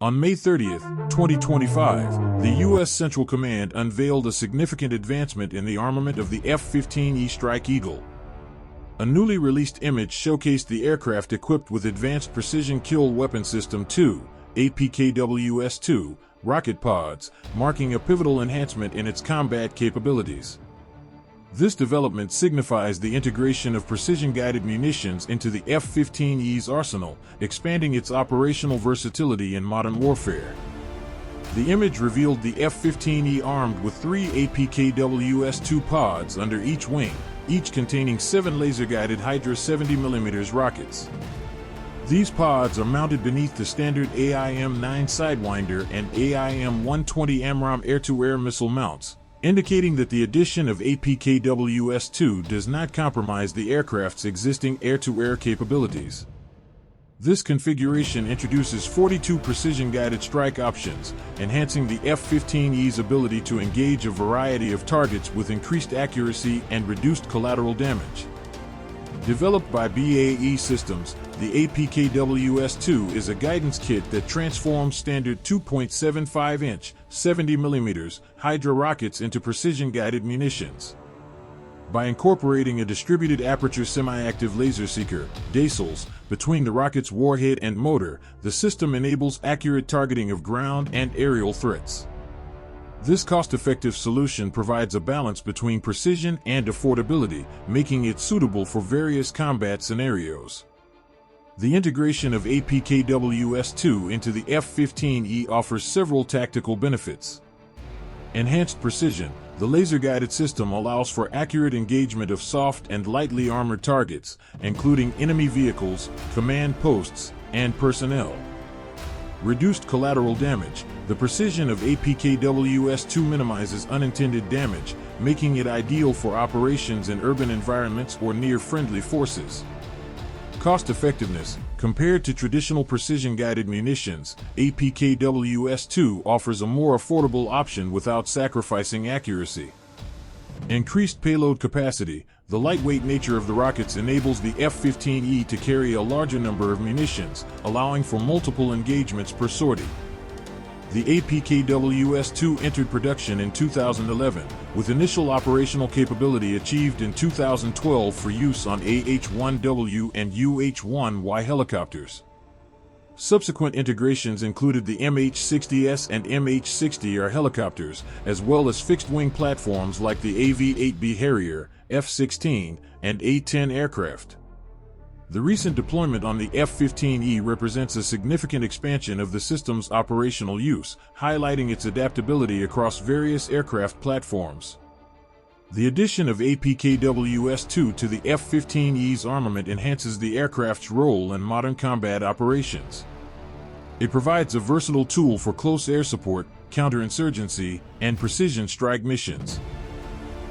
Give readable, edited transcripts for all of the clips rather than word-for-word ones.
On May 30, 2025, the U.S. Central Command unveiled a significant advancement in the armament of the F-15E Strike Eagle. A newly released image showcased the aircraft equipped with Advanced Precision Kill Weapon System 2, APKWS II, rocket pods, marking a pivotal enhancement in its combat capabilities. This development signifies the integration of precision-guided munitions into the F-15E's arsenal, expanding its operational versatility in modern warfare. The image revealed the F-15E armed with 3 APKWS II pods under each wing, each containing 7 laser-guided Hydra 70mm rockets. These pods are mounted beneath the standard AIM-9 Sidewinder and AIM-120 AMRAAM air-to-air missile mounts, indicating that the addition of APKWS II does not compromise the aircraft's existing air-to-air capabilities. This configuration introduces 42 precision-guided strike options, enhancing the F-15E's ability to engage a variety of targets with increased accuracy and reduced collateral damage. Developed by BAE Systems, the APKWS II is a guidance kit that transforms standard 2.75-inch, 70mm Hydra rockets into precision-guided munitions. By incorporating a distributed aperture semi-active laser seeker, DASALS, between the rocket's warhead and motor, the system enables accurate targeting of ground and aerial threats. This cost-effective solution provides a balance between precision and affordability, making it suitable for various combat scenarios. The integration of APKWS II into the F-15E offers several tactical benefits. Enhanced precision. The laser-guided system allows for accurate engagement of soft and lightly armored targets, including enemy vehicles, command posts, and personnel. Reduced collateral damage. The precision of APKWS II minimizes unintended damage, making it ideal for operations in urban environments or near friendly forces. Cost-effectiveness. Compared to traditional precision-guided munitions, APKWS II offers a more affordable option without sacrificing accuracy. Increased payload capacity. The lightweight nature of the rockets enables the F-15E to carry a larger number of munitions, allowing for multiple engagements per sortie. The APKWS II entered production in 2011, with initial operational capability achieved in 2012 for use on AH-1W and UH-1Y helicopters. Subsequent integrations included the MH-60S and MH-60R helicopters, as well as fixed-wing platforms like the AV-8B Harrier, F-16, and A-10 aircraft. The recent deployment on the F-15E represents a significant expansion of the system's operational use, highlighting its adaptability across various aircraft platforms. The addition of APKWS II to the F-15E's armament enhances the aircraft's role in modern combat operations. It provides a versatile tool for close air support, counterinsurgency, and precision strike missions.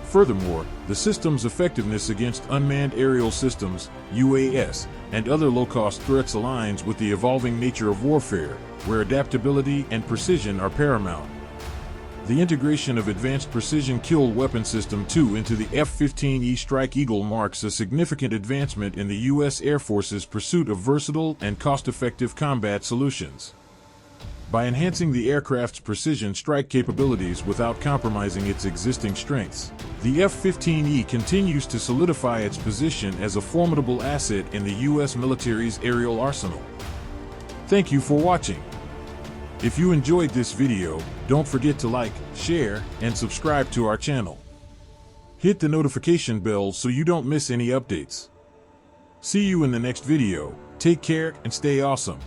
Furthermore, the system's effectiveness against unmanned aerial systems, UAS, and other low-cost threats aligns with the evolving nature of warfare, where adaptability and precision are paramount. The integration of Advanced Precision Kill Weapon System 2 into the F-15E Strike Eagle marks a significant advancement in the U.S. Air Force's pursuit of versatile and cost-effective combat solutions. By enhancing the aircraft's precision strike capabilities without compromising its existing strengths, the F-15E continues to solidify its position as a formidable asset in the U.S. military's aerial arsenal. Thank you for watching. If you enjoyed this video, don't forget to like, share, and subscribe to our channel. Hit the notification bell so you don't miss any updates. See you in the next video. Take care and stay awesome.